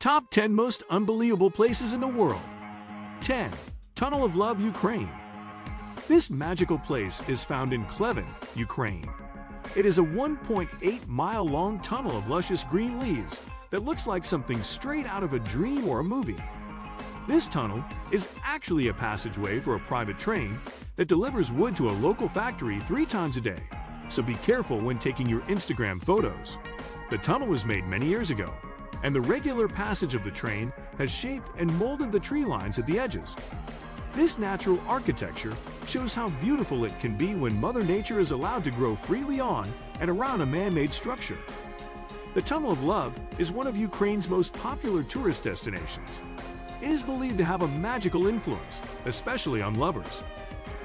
Top 10 Most Unbelievable Places in the World. 10. Tunnel of Love, Ukraine. This magical place is found in Klevin, Ukraine. It is a 1.8-mile-long tunnel of luscious green leaves that looks like something straight out of a dream or a movie. This tunnel is actually a passageway for a private train that delivers wood to a local factory 3 times a day, so be careful when taking your Instagram photos. The tunnel was made many years ago, and the regular passage of the train has shaped and molded the tree lines at the edges. This natural architecture shows how beautiful it can be when Mother Nature is allowed to grow freely on and around a man-made structure. The Tunnel of Love is one of Ukraine's most popular tourist destinations. It is believed to have a magical influence, especially on lovers.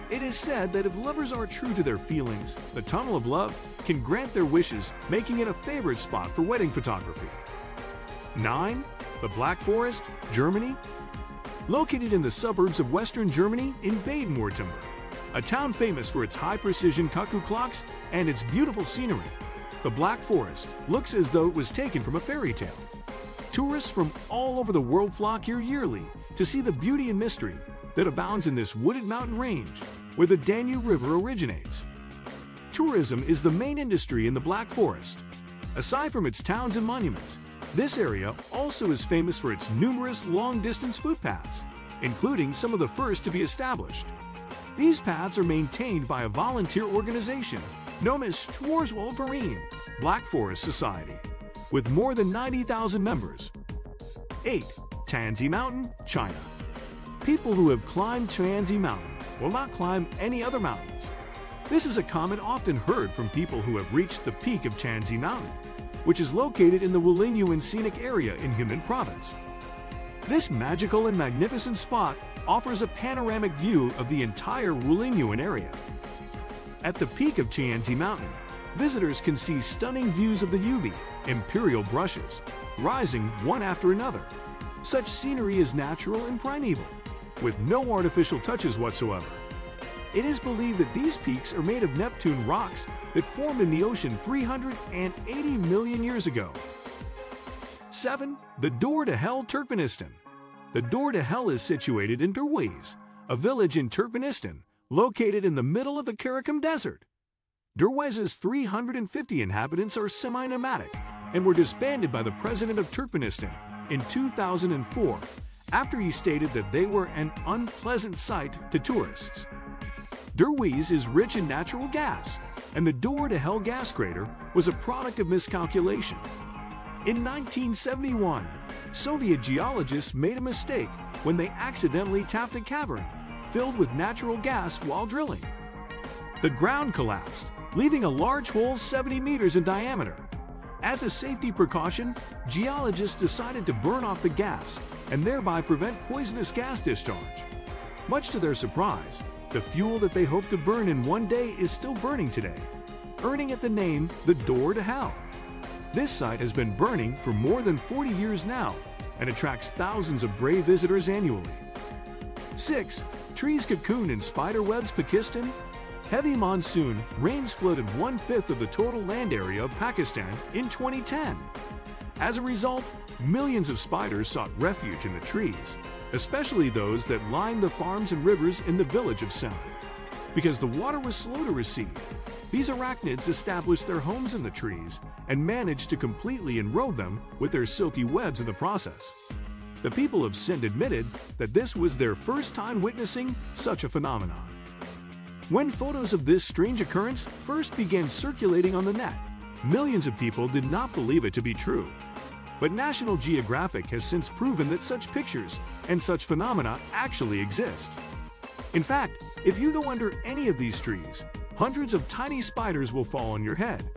It is said that if lovers are true to their feelings, the Tunnel of Love can grant their wishes, making it a favorite spot for wedding photography. 9. The Black Forest, Germany. Located in the suburbs of western Germany in Baden-Württemberg, a town famous for its high-precision cuckoo clocks and its beautiful scenery, the Black Forest looks as though it was taken from a fairy tale. Tourists from all over the world flock here yearly to see the beauty and mystery that abounds in this wooded mountain range where the Danube River originates. Tourism is the main industry in the Black Forest. Aside from its towns and monuments, this area also is famous for its numerous long-distance footpaths, including some of the first to be established. These paths are maintained by a volunteer organization known as Schwarzwaldverein Black Forest Society, with more than 90,000 members. 8. Tianzi Mountain, China. People who have climbed Tianzi Mountain will not climb any other mountains. This is a comment often heard from people who have reached the peak of Tianzi Mountain, which is located in the Wulingyuan Scenic Area in Hunan Province. This magical and magnificent spot offers a panoramic view of the entire Wulingyuan area. At the peak of Tianzi Mountain, visitors can see stunning views of the Yubi, imperial brushes, rising one after another. Such scenery is natural and primeval, with no artificial touches whatsoever. It is believed that these peaks are made of Neptune rocks that formed in the ocean 380 million years ago. 7. The Door to Hell, Turkmenistan. The Door to Hell is situated in Derwiz, a village in Turkmenistan, located in the middle of the Karakum Desert. Derwiz's 350 inhabitants are semi-nomadic and were disbanded by the president of Turkmenistan in 2004 after he stated that they were an unpleasant sight to tourists. Derwiz is rich in natural gas, and the Door to Hell gas crater was a product of miscalculation. In 1971, Soviet geologists made a mistake when they accidentally tapped a cavern filled with natural gas while drilling. The ground collapsed, leaving a large hole 70 meters in diameter. As a safety precaution, geologists decided to burn off the gas and thereby prevent poisonous gas discharge. Much to their surprise, the fuel that they hoped to burn in one day is still burning today, earning it the name the Door to Hell. This site has been burning for more than 40 years now and attracts thousands of brave visitors annually. 6. Trees cocoon in spider webs, Pakistan. Heavy monsoon rains flooded 1/5 of the total land area of Pakistan in 2010. As a result, millions of spiders sought refuge in the trees, especially those that lined the farms and rivers in the village of Sand. Because the water was slow to recede, these arachnids established their homes in the trees and managed to completely enrobe them with their silky webs in the process. The people of Sindh admitted that this was their first time witnessing such a phenomenon. When photos of this strange occurrence first began circulating on the net, millions of people did not believe it to be true. But National Geographic has since proven that such pictures and such phenomena actually exist. In fact, if you go under any of these trees, hundreds of tiny spiders will fall on your head.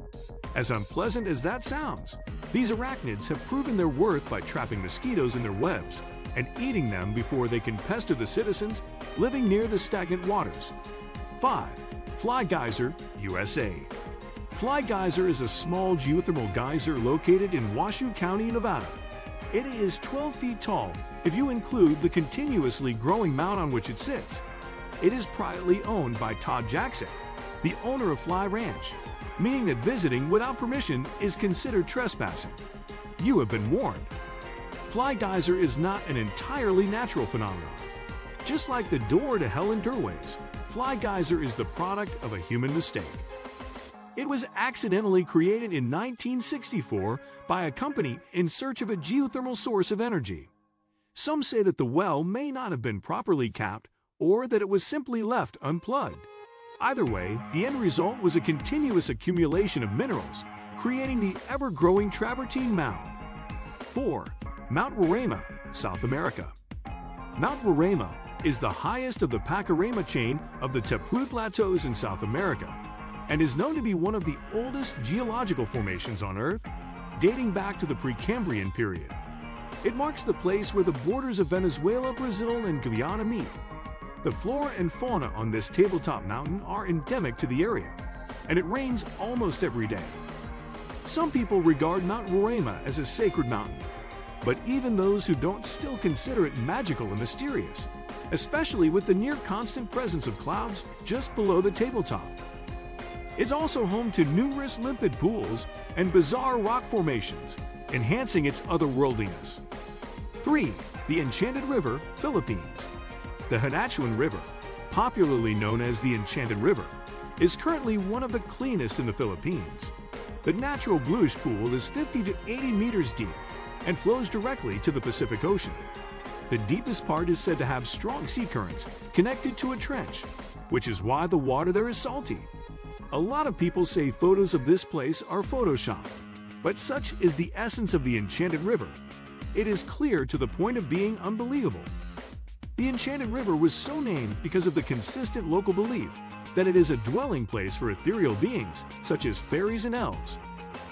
As unpleasant as that sounds, these arachnids have proven their worth by trapping mosquitoes in their webs and eating them before they can pester the citizens living near the stagnant waters. 5. Fly Geyser, USA. Fly Geyser is a small geothermal geyser located in Washoe County, Nevada. It is 12 feet tall if you include the continuously growing mount on which it sits. It is privately owned by Todd Jackson, the owner of Fly Ranch, meaning that visiting without permission is considered trespassing. You have been warned. Fly Geyser is not an entirely natural phenomenon. Just like the door to Helen Derways, Fly Geyser is the product of a human mistake. It was accidentally created in 1964 by a company in search of a geothermal source of energy. Some say that the well may not have been properly capped or that it was simply left unplugged. Either way, the end result was a continuous accumulation of minerals, creating the ever-growing Travertine Mound. 4. Mount Roraima, South America. Mount Roraima is the highest of the Pacaraima chain of the Tepuy Plateaus in South America and is known to be one of the oldest geological formations on Earth, dating back to the Precambrian period. It marks the place where the borders of Venezuela, Brazil, and Guyana meet. The flora and fauna on this tabletop mountain are endemic to the area, and it rains almost every day. Some people regard Mount Roraima as a sacred mountain, but even those who don't still consider it magical and mysterious, especially with the near-constant presence of clouds just below the tabletop. It's also home to numerous limpid pools and bizarre rock formations, enhancing its otherworldliness. 3. The Enchanted River, Philippines. The Hanachuan River, popularly known as the Enchanted River, is currently one of the cleanest in the Philippines. The natural bluish pool is 50 to 80 meters deep and flows directly to the Pacific Ocean. The deepest part is said to have strong sea currents connected to a trench, which is why the water there is salty. A lot of people say photos of this place are photoshopped, but such is the essence of the Enchanted River. It is clear to the point of being unbelievable. The Enchanted River was so named because of the consistent local belief that it is a dwelling place for ethereal beings, such as fairies and elves.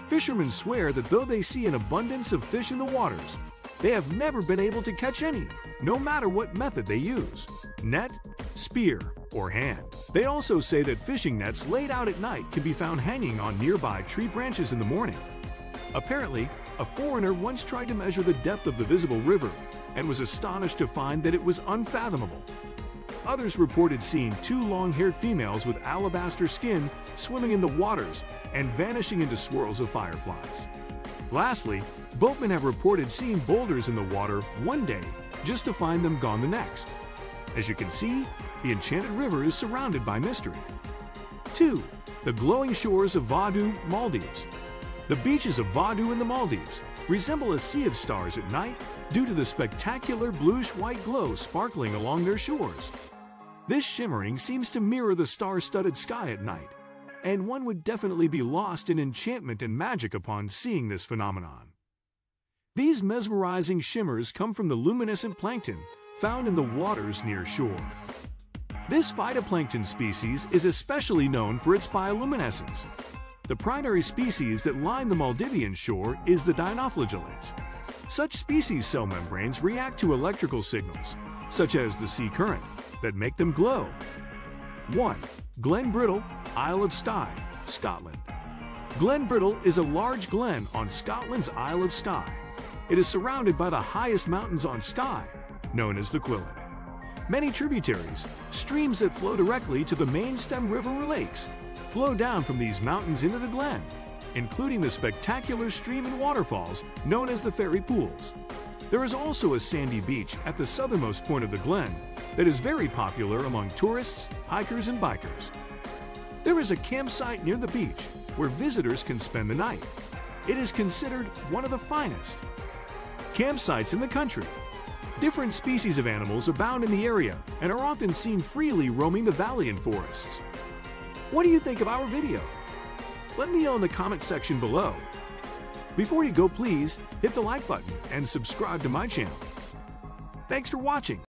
Fishermen swear that though they see an abundance of fish in the waters, they have never been able to catch any, no matter what method they use: net, spear, or hand. They also say that fishing nets laid out at night can be found hanging on nearby tree branches in the morning. Apparently, a foreigner once tried to measure the depth of the visible river and was astonished to find that it was unfathomable. Others reported seeing two long-haired females with alabaster skin swimming in the waters and vanishing into swirls of fireflies. Lastly, boatmen have reported seeing boulders in the water one day just to find them gone the next. As you can see, the Enchanted River is surrounded by mystery. 2. The glowing shores of Vadu, Maldives. The beaches of Vadu in the Maldives resemble a sea of stars at night due to the spectacular bluish-white glow sparkling along their shores. This shimmering seems to mirror the star-studded sky at night, and one would definitely be lost in enchantment and magic upon seeing this phenomenon. These mesmerizing shimmers come from the luminescent plankton found in the waters near shore. This phytoplankton species is especially known for its bioluminescence. The primary species that line the Maldivian shore is the dinoflagellates. Such species' cell membranes react to electrical signals, such as the sea current, that make them glow. 1. Glen Brittle, Isle of Skye, Scotland. Glen Brittle is a large glen on Scotland's Isle of Skye. It is surrounded by the highest mountains on Skye, known as the Quillen. Many tributaries, streams that flow directly to the main stem river or lakes, flow down from these mountains into the glen, including the spectacular stream and waterfalls known as the Fairy Pools. There is also a sandy beach at the southernmost point of the glen that is very popular among tourists, hikers, and bikers. There is a campsite near the beach where visitors can spend the night. It is considered one of the finest campsites in the country. Different species of animals abound in the area and are often seen freely roaming the valley and forests. What do you think of our video? Let me know in the comment section below. Before you go, please hit the like button and subscribe to my channel. Thanks for watching.